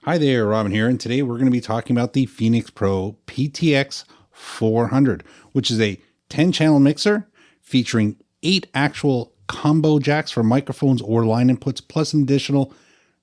Hi there, Robin here, and today we're going to be talking about the Phoenix Pro PTX-400, which is a 10-channel mixer featuring 8 actual combo jacks for microphones or line inputs, plus an additional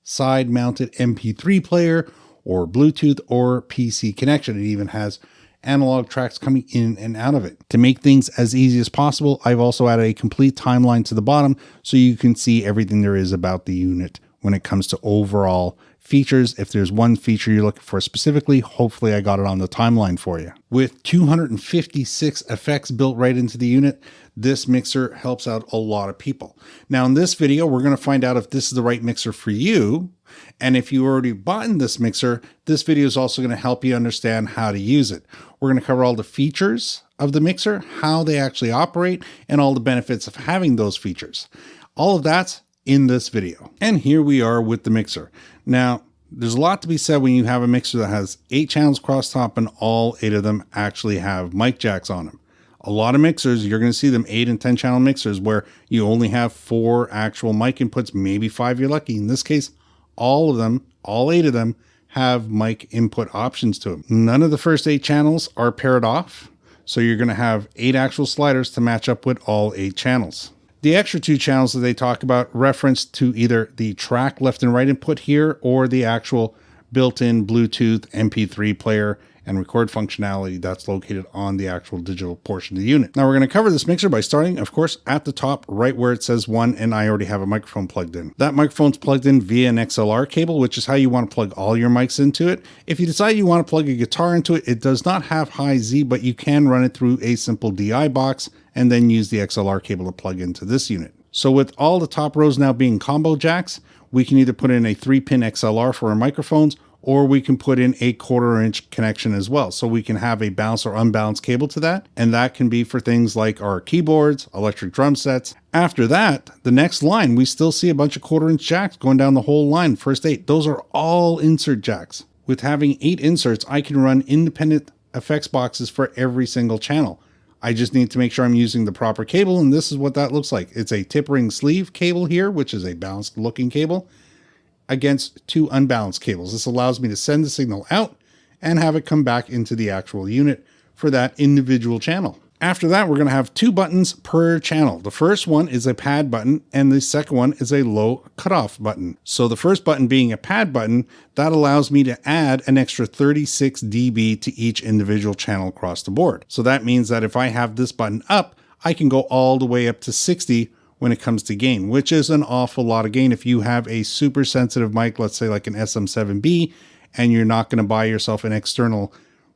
side-mounted MP3 player or Bluetooth or PC connection. It even has analog tracks coming in and out of it. To make things as easy as possible, I've also added a complete timeline to the bottom so you can see everything there is about the unit when it comes to overall features. If there's one feature you're looking for specifically, hopefully I got it on the timeline for you. With 256 effects built right into the unit, this mixer helps out a lot of people. Now in this video, we're going to find out if this is the right mixer for you. And if you already bought this mixer, this video is also going to help you understand how to use it. We're going to cover all the features of the mixer, how they actually operate, and all the benefits of having those features. All of that's in this video. And here we are with the mixer. Now, there's a lot to be said when you have a mixer that has 8 channels across top and all 8 of them actually have mic jacks on them. A lot of mixers, you're going to see them 8 and 10 channel mixers where you only have 4 actual mic inputs, maybe 5 you're lucky. In this case, all of them, all 8 of them have mic input options to them. None of the first 8 channels are paired off. So you're going to have 8 actual sliders to match up with all 8 channels. The extra 2 channels that they talk about reference to either the track left and right input here or the actual built-in Bluetooth MP3 player and record functionality that's located on the actual digital portion of the unit. Now we're going to cover this mixer by starting, of course, at the top right where it says 1, and I already have a microphone plugged in. That microphone's plugged in via an XLR cable, which is how you want to plug all your mics into it. If you decide you want to plug a guitar into it, it does not have high Z, but you can run it through a simple DI box and then use the XLR cable to plug into this unit. So with all the top rows now being combo jacks, we can either put in a 3-pin XLR for our microphones, or we can put in a 1/4 inch connection as well. So we can have a balanced or unbalanced cable to that. And that can be for things like our keyboards, electric drum sets. After that, the next line, we still see a bunch of 1/4 inch jacks going down the whole line. First 8, those are all insert jacks. With having 8 inserts, I can run independent effects boxes for every single channel. I just need to make sure I'm using the proper cable, and this is what that looks like. It's a tip ring sleeve cable here, which is a balanced looking cable, against 2 unbalanced cables. This allows me to send the signal out and have it come back into the actual unit for that individual channel. After that, we're going to have 2 buttons per channel. The first one is a pad button and the second one is a low cutoff button. So the first button being a pad button, that allows me to add an extra 36 dB to each individual channel across the board. So that means that if I have this button up, I can go all the way up to 60 when it comes to gain, which is an awful lot of gain. If you have a super sensitive mic, let's say like an SM7B, and you're not going to buy yourself an external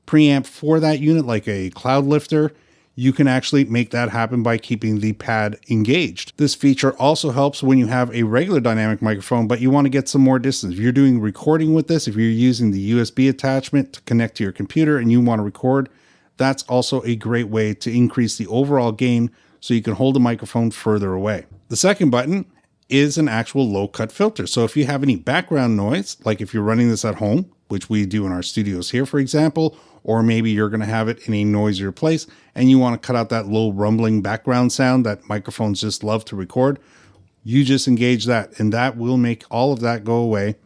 preamp for that unit, like a cloud lifter, you can actually make that happen by keeping the pad engaged. This feature also helps when you have a regular dynamic microphone, but you want to get some more distance. If you're doing recording with this, if you're using the USB attachment to connect to your computer and you want to record, that's also a great way to increase the overall gain so you can hold the microphone further away. The second button is an actual low cut filter. So if you have any background noise, like if you're running this at home, which we do in our studios here, for example, or maybe you're going to have it in a noisier place and you want to cut out that low rumbling background sound that microphones just love to record, you just engage that and that will make all of that go away.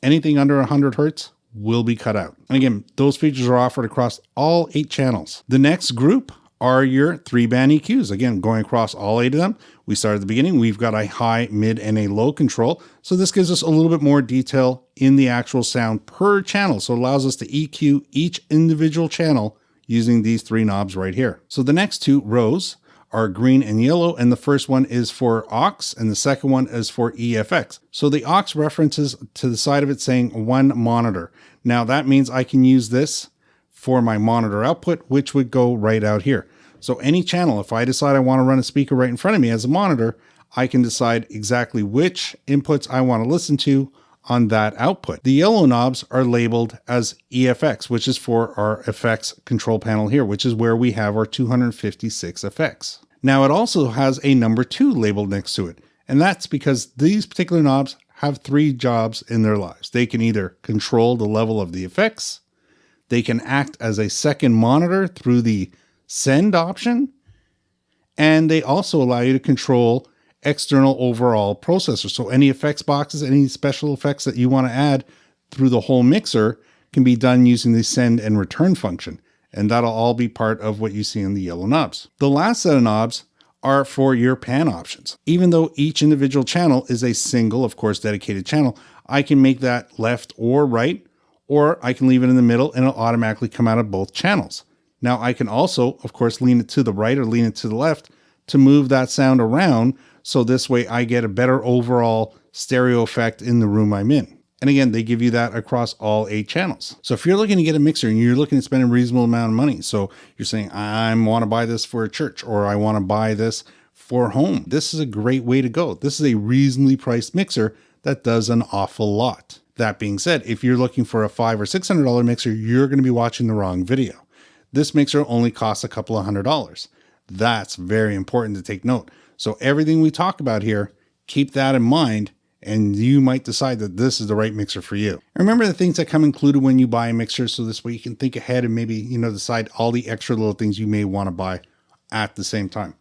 Anything under 100 Hertz will be cut out. And again, those features are offered across all 8 channels. The next group are your 3 band EQs. Again, going across all 8 of them. We start at the beginning. We've got a high, mid, and a low control. So this gives us a little bit more detail in the actual sound per channel. So it allows us to EQ each individual channel using these 3 knobs right here. So the next 2 rows are green and yellow, and the first one is for aux, and the second one is for EFX. So the aux references to the side of it saying 1 monitor. Now that means I can use this for my monitor output, which would go right out here. So any channel, if I decide I want to run a speaker right in front of me as a monitor, I can decide exactly which inputs I want to listen to on that output. The yellow knobs are labeled as EFX, which is for our effects control panel here, which is where we have our 256 effects. Now it also has a number 2 labeled next to it. And that's because these particular knobs have 3 jobs in their lives. They can either control the level of the effects, they can act as a second monitor through the send option, and they also allow you to control external overall processor. So any effects boxes, any special effects that you want to add, through the whole mixer can be done using the send and return function. And that'll all be part of what you see in the yellow knobs. The last set of knobs are for your pan options. Even though each individual channel is a single, of course, dedicated channel, I can make that left or right, or I can leave it in the middle and it'll automatically come out of both channels. Now I can also, of course, lean it to the right or lean it to the left to move that sound around. So this way I get a better overall stereo effect in the room I'm in. And again, they give you that across all 8 channels. So if you're looking to get a mixer and you're looking to spend a reasonable amount of money, so you're saying, I want to buy this for a church, or I want to buy this for home, this is a great way to go. This is a reasonably priced mixer that does an awful lot. That being said, if you're looking for a $500 or $600 mixer, you're going to be watching the wrong video. This mixer only costs a couple of $100s. That's very important to take note. So everything we talk about here, keep that in mind, and you might decide that this is the right mixer for you. Remember the things that come included when you buy a mixer, so this way you can think ahead and maybe, decide all the extra little things you may want to buy at the same time.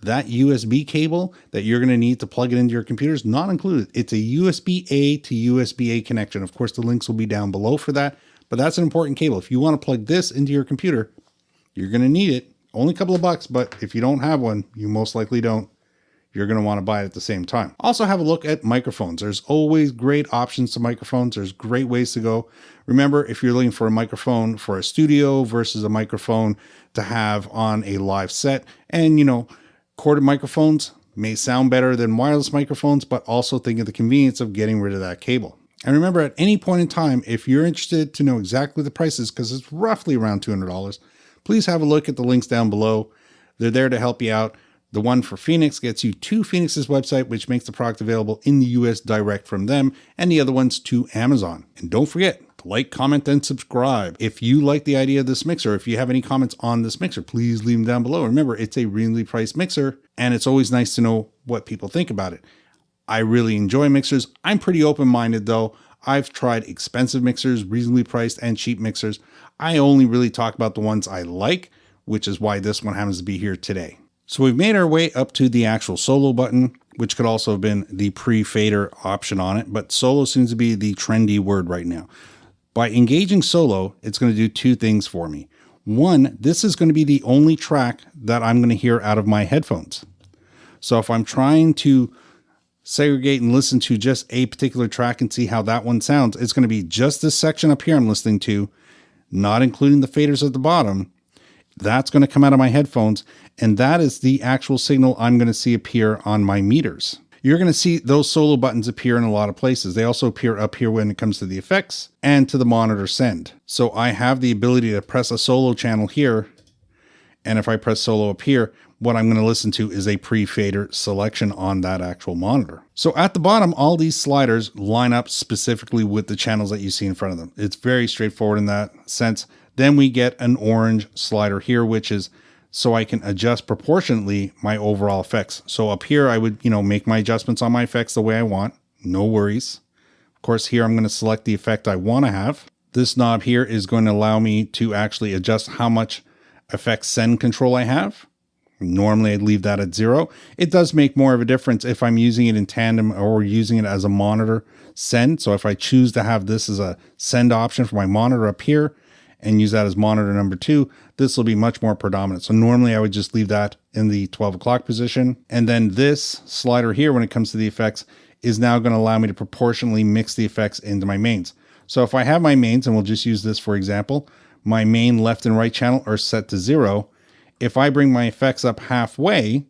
That USB cable that you're going to need to plug it into your computer is not included. It's a USB-A to USB-A connection. Of course, the links will be down below for that, but that's an important cable. If you want to plug this into your computer, you're going to need it. Only a couple of bucks, but if you don't have one, you most likely don't. You're going to want to buy it at the same time. Also have a look at microphones. There's always great options to microphones. There's great ways to go. Remember, if you're looking for a microphone for a studio versus a microphone to have on a live set, and corded microphones may sound better than wireless microphones, but also think of the convenience of getting rid of that cable. And remember, at any point in time, if you're interested to know exactly the prices, because it's roughly around $200, please have a look at the links down below. They're there to help you out. The one for Phoenix gets you to Phoenix's website, which makes the product available in the US direct from them, and the other one's to Amazon. And don't forget to like, comment, and subscribe. If you like the idea of this mixer, if you have any comments on this mixer, please leave them down below. Remember, it's a reasonably priced mixer, and it's always nice to know what people think about it. I really enjoy mixers. I'm pretty open-minded though. I've tried expensive mixers, reasonably priced, and cheap mixers. I only really talk about the ones I like, which is why this one happens to be here today. So we've made our way up to the actual solo button, which could also have been the pre-fader option on it, but solo seems to be the trendy word right now. By engaging solo, it's going to do 2 things for me. One, this is going to be the only track that I'm going to hear out of my headphones. So if I'm trying to segregate and listen to just a particular track and see how that one sounds, it's going to be just this section up here I'm listening to, not including the faders at the bottom. That's going to come out of my headphones, and that is the actual signal I'm going to see appear on my meters. You're going to see those solo buttons appear in a lot of places. They also appear up here when it comes to the effects and to the monitor send. So I have the ability to press a solo channel here, and if I press solo up here, what I'm going to listen to is a pre-fader selection on that actual monitor. So at the bottom, all these sliders line up specifically with the channels that you see in front of them. It's very straightforward in that sense. Then we get an orange slider here, which is so I can adjust proportionately my overall effects. So up here, I would, make my adjustments on my effects the way I want. No worries. Of course, here I'm going to select the effect I want to have. This knob here is going to allow me to actually adjust how much effects send control I have. Normally I'd leave that at 0. It does make more of a difference if I'm using it in tandem or using it as a monitor send. So if I choose to have this as a send option for my monitor up here, and use that as monitor number 2, this will be much more predominant. So normally I would just leave that in the 12 o'clock position. And then this slider here, when it comes to the effects, is now going to allow me to proportionally mix the effects into my mains. So if I have my mains, and we'll just use this for example, my main left and right channel are set to 0. If I bring my effects up halfway,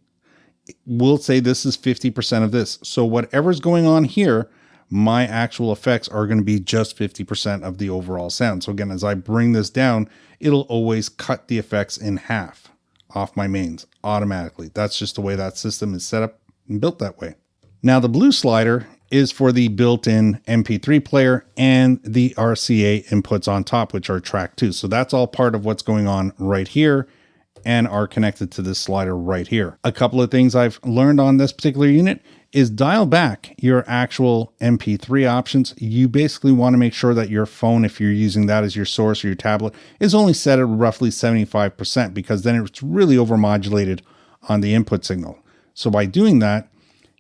we'll say this is 50% of this. So whatever's going on here, my actual effects are going to be just 50% of the overall sound. So again, as I bring this down, it'll always cut the effects in half off my mains automatically. That's just the way that system is set up and built that way. Now the blue slider is for the built-in MP3 player and the RCA inputs on top, which are track 2. So that's all part of what's going on right here and are connected to this slider right here. A couple of things I've learned on this particular unit is dial back your actual MP3 options. You basically want to make sure that your phone, if you're using that as your source or your tablet, is only set at roughly 75%, because then it's really overmodulated on the input signal. So by doing that,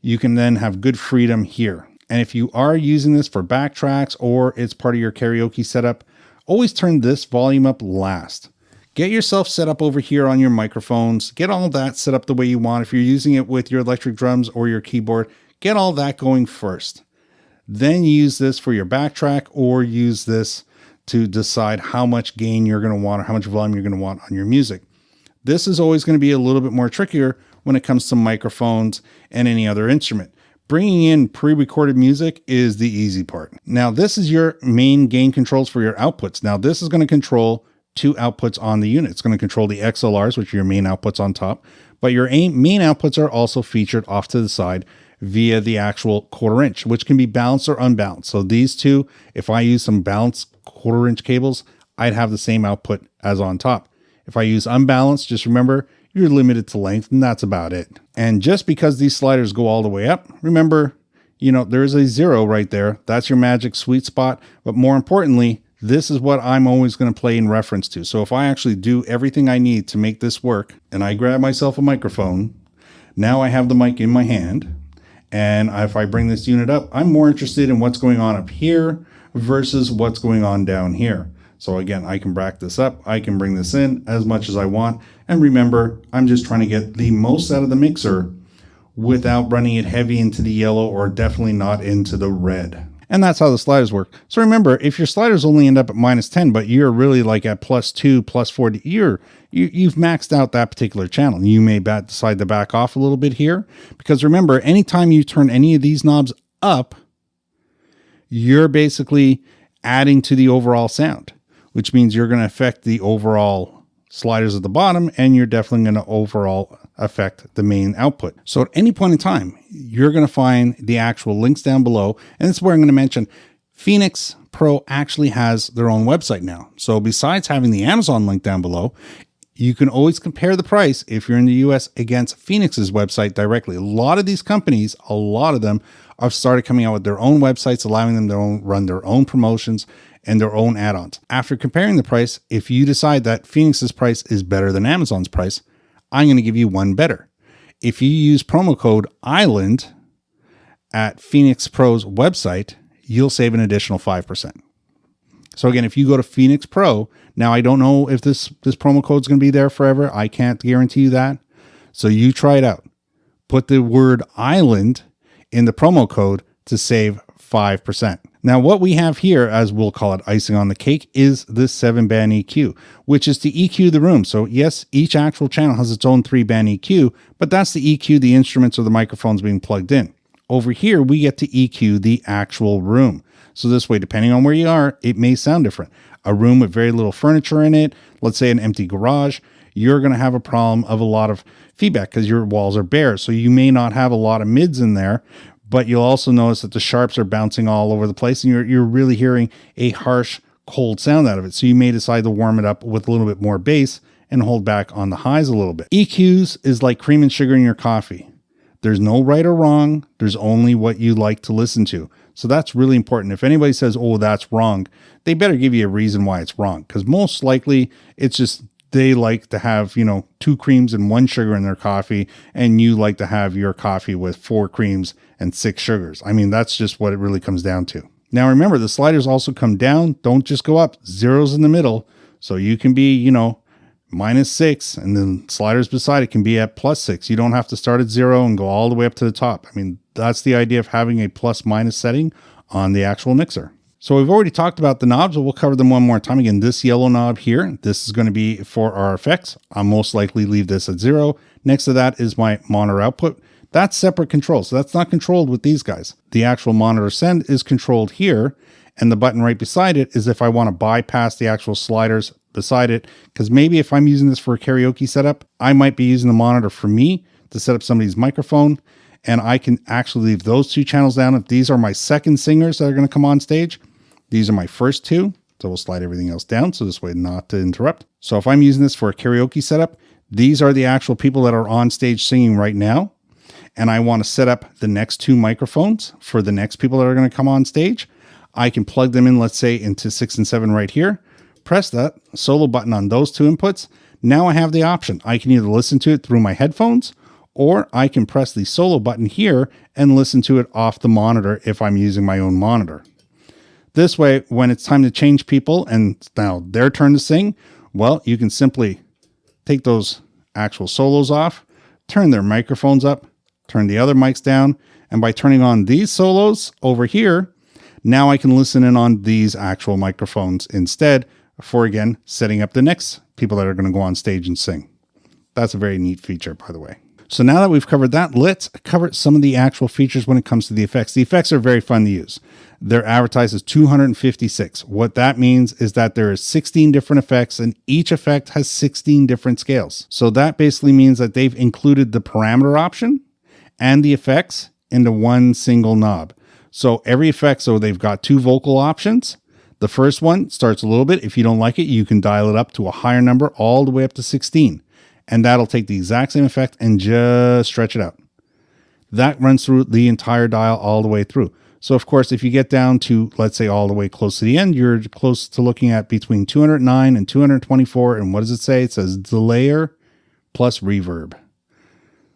you can then have good freedom here. And if you are using this for backtracks or it's part of your karaoke setup, always turn this volume up last. Get yourself set up over here on your microphones. Get all that set up the way you want. If you're using it with your electric drums or your keyboard, get all that going first. Then use this for your backtrack or use this to decide how much gain you're going to want or how much volume you're going to want on your music. This is always going to be a little bit more trickier when it comes to microphones and any other instrument. Bringing in pre-recorded music is the easy part. Now, this is your main gain controls for your outputs. Now, this is going to control 2 outputs on the unit. It's going to control the XLRs, which are your main outputs on top, but your main outputs are also featured off to the side via the actual 1/4 inch, which can be balanced or unbalanced. So these two, if I use some balanced 1/4 inch cables, I'd have the same output as on top. If I use unbalanced, just remember you're limited to length, and that's about it. And just because these sliders go all the way up, remember, there's a 0 right there. That's your magic sweet spot. But more importantly, this is what I'm always going to play in reference to. So if I actually do everything I need to make this work and I grab myself a microphone, now I have the mic in my hand. And if I bring this unit up, I'm more interested in what's going on up here versus what's going on down here. So again, I can back this up. I can bring this in as much as I want. And remember, I'm just trying to get the most out of the mixer without running it heavy into the yellow or definitely not into the red. And that's how the sliders work. So remember, if your sliders only end up at -10, but you're really like at +2, +4, you've maxed out that particular channel. You may decide to back off a little bit here, because remember, anytime you turn any of these knobs up, you're basically adding to the overall sound, which means you're going to affect the overall sliders at the bottom, and you're definitely going to overall affect the main output. So at any point in time, you're going to find the actual links down below. And this is where I'm going to mention Phoenix Pro actually has their own website now. So besides having the Amazon link down below, you can always compare the price if you're in the US against Phoenix's website directly. A lot of these companies, a lot of them have started coming out with their own websites, allowing them to run their own promotions and their own add-ons. After comparing the price, if you decide that Phoenix's price is better than Amazon's price, I'm going to give you one better. If you use promo code ISLAND at Phoenix Pro's website, you'll save an additional 5%. So again, if you go to Phoenix Pro, now I don't know if this promo code is going to be there forever. I can't guarantee you that. So you try it out. Put the word ISLAND in the promo code to save 5%. Now, what we have here, as we'll call it icing on the cake, is this 7-band EQ, which is to EQ the room. So yes, each actual channel has its own 3-band EQ, but that's the EQ the instruments or the microphones being plugged in. Over here, we get to EQ the actual room. So this way, depending on where you are, it may sound different. A room with very little furniture in it, let's say an empty garage, you're going to have a problem of a lot of feedback because your walls are bare. So you may not have a lot of mids in there, but you'll also notice that the sharps are bouncing all over the place and you're really hearing a harsh, cold sound out of it. So you may decide to warm it up with a little bit more bass and hold back on the highs a little bit. EQs is like cream and sugar in your coffee. There's no right or wrong. There's only what you like to listen to. So that's really important. If anybody says, oh, that's wrong, they better give you a reason why it's wrong. Because most likely it's just they like to have, 2 creams and 1 sugar in their coffee, and you like to have your coffee with 4 creams and 6 sugars. I mean, that's just what it really comes down to. Now, remember, the sliders also come down. Don't just go up. Zeros in the middle. So you can be, -6, and then sliders beside it can be at +6. You don't have to start at 0 and go all the way up to the top. I mean, that's the idea of having a plus-minus setting on the actual mixer. So we've already talked about the knobs, but we'll cover them one more time. Again, this yellow knob here, this is going to be for our effects. I'll most likely leave this at 0. Next to that is my monitor output. That's separate control, so that's not controlled with these guys. The actual monitor send is controlled here, and the button right beside it is if I want to bypass the actual sliders beside it, because maybe if I'm using this for a karaoke setup, I might be using the monitor for me to set up somebody's microphone, and I can actually leave those 2 channels down. If these are my second singers that are going to come on stage, these are my first 2, so we'll slide everything else down, so this way not to interrupt. So if I'm using this for a karaoke setup, these are the actual people that are on stage singing right now, and I want to set up the next 2 microphones for the next people that are going to come on stage. I can plug them in, let's say, into 6 and 7 right here, press that solo button on those 2 inputs. Now I have the option. I can either listen to it through my headphones, or I can press the solo button here and listen to it off the monitor if I'm using my own monitor. This way, when it's time to change people and now their turn to sing, well, you can simply take those actual solos off, turn their microphones up, turn the other mics down, and by turning on these solos over here, now I can listen in on these actual microphones instead for, again, setting up the next people that are going to go on stage and sing. That's a very neat feature, by the way. So now that we've covered that, let's cover some of the actual features when it comes to the effects. The effects are very fun to use. They're advertised as 256. What that means is that there are 16 different effects and each effect has 16 different scales. So that basically means that they've included the parameter option and the effects into one single knob. So every effect, so they've got 2 vocal options. The first one starts a little bit. If you don't like it, you can dial it up to a higher number all the way up to 16. And that'll take the exact same effect and just stretch it out. That runs through the entire dial all the way through. So of course, if you get down to, let's say, all the way close to the end, you're close to looking at between 209 and 224. And what does it say? It says delayer plus reverb.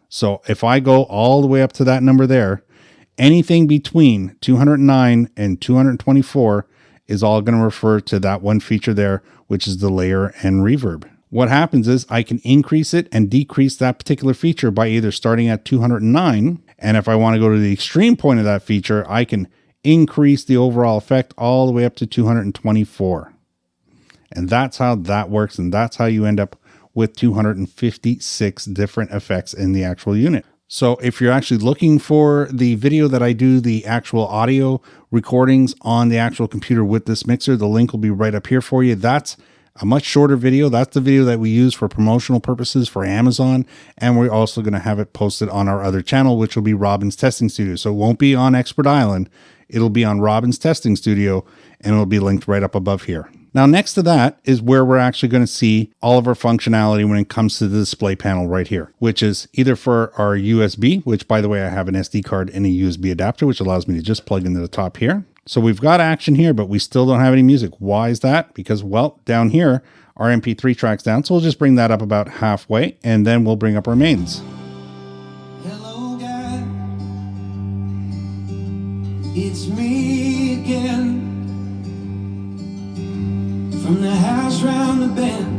So if I go all the way up to that number there, anything between 209 and 224 is all going to refer to that one feature there, which is delayer and reverb. What happens is I can increase it and decrease that particular feature by either starting at 209. And if I want to go to the extreme point of that feature, I can increase the overall effect all the way up to 224. And that's how that works. And that's how you end up with 256 different effects in the actual unit. So if you're actually looking for the video that I do, the actual audio recordings on the actual computer with this mixer, the link will be right up here for you. That's a much shorter video. That's the video that we use for promotional purposes for Amazon. And we're also going to have it posted on our other channel, which will be Robin's Testing Studio. So it won't be on Expert Island. It'll be on Robin's Testing Studio, and it'll be linked right up above here. Now, next to that is where we're actually going to see all of our functionality when it comes to the display panel right here, which is either for our USB, which, by the way, I have an SD card and a USB adapter, which allows me to just plug into the top here. So we've got action here, but we still don't have any music. Why is that? Because, well, down here, our MP3 track's down. So we'll just bring that up about halfway, and then we'll bring up our mains. Hello, God. It's me again. From the house round the bend.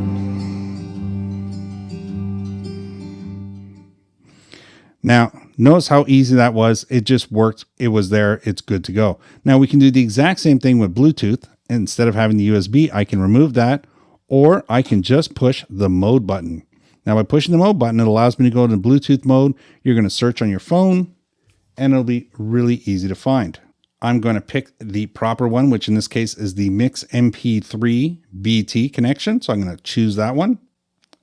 Now, notice how easy that was. It just worked. It was there. It's good to go. Now we can do the exact same thing with Bluetooth. Instead of having the USB, I can remove that, or I can just push the mode button. Now by pushing the mode button, it allows me to go into Bluetooth mode. You're going to search on your phone and it'll be really easy to find. I'm going to pick the proper one, which in this case is the Mix MP3 BT connection. So I'm going to choose that one.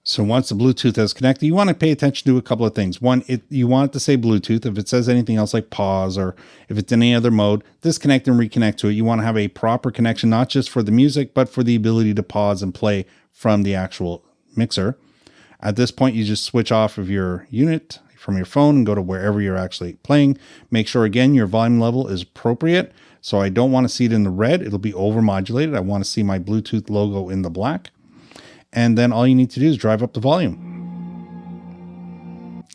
So once the Bluetooth is connected, you want to pay attention to a couple of things. One, you want it to say Bluetooth. If it says anything else like pause, or if it's in any other mode, disconnect and reconnect to it. You want to have a proper connection, not just for the music, but for the ability to pause and play from the actual mixer. At this point, you just switch off of your unit from your phone and go to wherever you're actually playing. Make sure, again, your volume level is appropriate. So I don't want to see it in the red. It'll be overmodulated. I want to see my Bluetooth logo in the black. And then all you need to do is drive up the volume.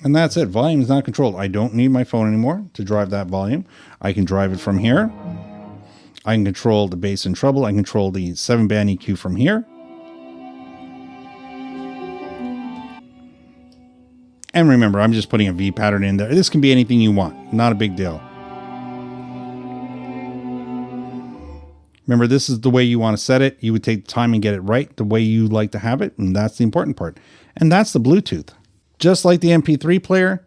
And that's it. Volume is not controlled. I don't need my phone anymore to drive that volume. I can drive it from here. I can control the bass and treble. I can control the 7-band EQ from here. And remember, I'm just putting a V pattern in there. This can be anything you want. Not a big deal. Remember, this is the way you want to set it. You would take the time and get it right the way you like to have it. And that's the important part. And that's the Bluetooth. Just like the MP3 player,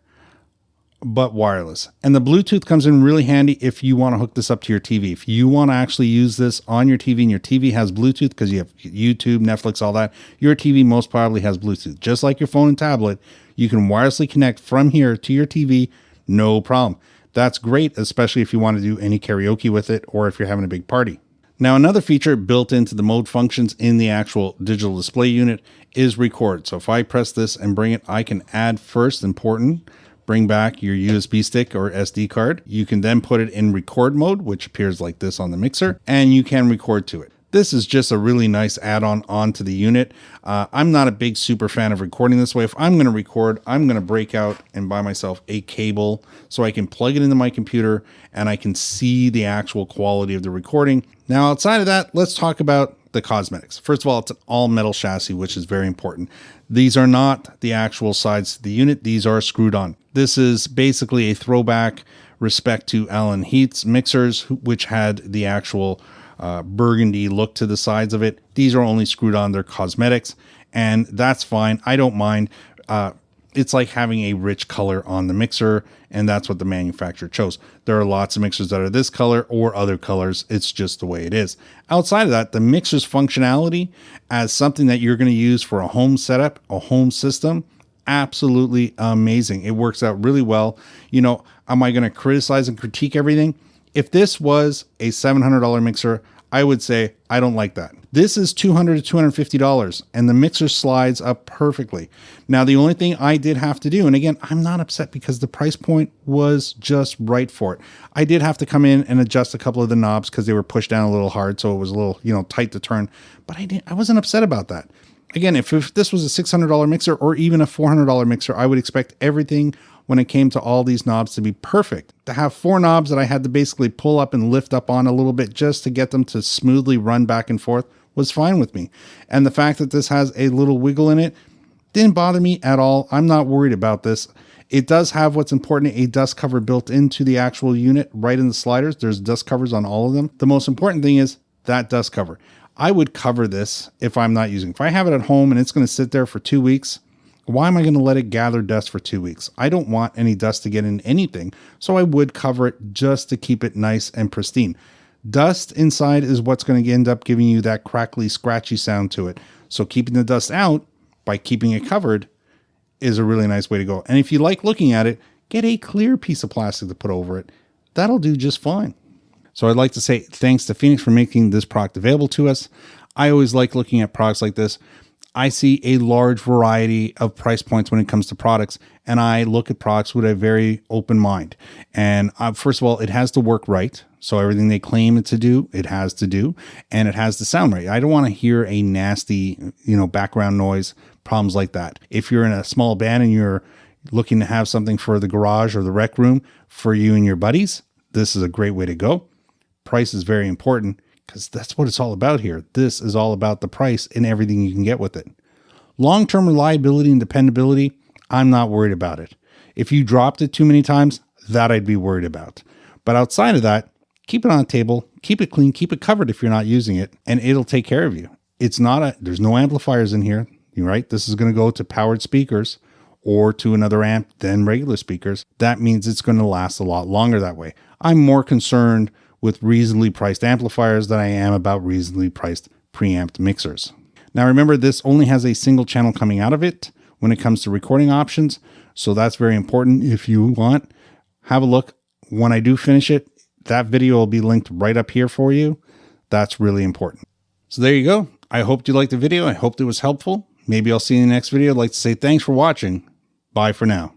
but wireless. And the Bluetooth comes in really handy if you want to hook this up to your TV. If you want to actually use this on your TV and your TV has Bluetooth because you have YouTube, Netflix, all that, your TV most probably has Bluetooth. Just like your phone and tablet, you can wirelessly connect from here to your TV, no problem. That's great, especially if you want to do any karaoke with it or if you're having a big party. Now, another feature built into the mode functions in the actual digital display unit is record. So if I press this and bring it, I can add first, important, bring back your USB stick or SD card. You can then put it in record mode, which appears like this on the mixer, and you can record to it. This is just a really nice add-on onto the unit. I'm not a big super fan of recording this way. If I'm going to record, I'm going to break out and buy myself a cable so I can plug it into my computer and I can see the actual quality of the recording. Now, outside of that, let's talk about the cosmetics. First of all, it's an all metal chassis, which is very important. These are not the actual sides of the unit. These are screwed on. This is basically a throwback respect to Alan Heath's mixers, which had the actual burgundy look to the sides of it. These are only screwed on. They're cosmetics, and that's fine. I don't mind. It's like having a rich color on the mixer, and that's what the manufacturer chose. There are lots of mixers that are this color or other colors. It's just the way it is. Outside of that, the mixer's functionality as something that you're going to use for a home setup, a home system, absolutely amazing. It works out really well. You know, am I going to criticize and critique everything? If this was a $700 mixer, I would say I don't like that. This is $200 to $250, and the mixer slides up perfectly. Now, the only thing I did have to do, and again, I'm not upset because the price point was just right for it. I did have to come in and adjust a couple of the knobs because they were pushed down a little hard, so it was a little, tight to turn. But I wasn't upset about that. Again, if this was a $600 mixer or even a $400 mixer, I would expect everything when it came to all these knobs to be perfect. To have 4 knobs that I had to basically pull up and lift up on a little bit just to get them to smoothly run back and forth was fine with me. And the fact that this has a little wiggle in it didn't bother me at all. I'm not worried about this. It does have what's important, a dust cover built into the actual unit right in the sliders. There's dust covers on all of them. The most important thing is that dust cover. I would cover this if I'm not using. If I have it at home and it's going to sit there for 2 weeks, why am I going to let it gather dust for 2 weeks? I don't want any dust to get in anything, so I would cover it just to keep it nice and pristine. Dust inside is what's going to end up giving you that crackly, scratchy sound to it. So keeping the dust out by keeping it covered is a really nice way to go. And if you like looking at it, get a clear piece of plastic to put over it. That'll do just fine. So I'd like to say thanks to Phoenix for making this product available to us. I always like looking at products like this. I see a large variety of price points when it comes to products, and I look at products with a very open mind. And first of all, it has to work right. So everything they claim it to do, it has to do, and it has to sound right. I don't want to hear a nasty, background noise, problems like that. If you're in a small band and you're looking to have something for the garage or the rec room for you and your buddies, this is a great way to go. Price is very important, because that's what it's all about here. This is all about the price and everything you can get with it. Long-term reliability and dependability, I'm not worried about it. If you dropped it too many times, that I'd be worried about. But outside of that, keep it on a table, keep it clean, keep it covered if you're not using it, and it'll take care of you. There's no amplifiers in here, right? This is going to go to powered speakers or to another amp than regular speakers. That means it's going to last a lot longer that way. I'm more concerned with reasonably priced amplifiers than I am about reasonably priced preamped mixers. Now remember, this only has a single channel coming out of it when it comes to recording options, so that's very important. If you want, have a look. When I do finish it, that video will be linked right up here for you. That's really important. So there you go. I hope you liked the video. I hope it was helpful. Maybe I'll see you in the next video. I'd like to say thanks for watching. Bye for now.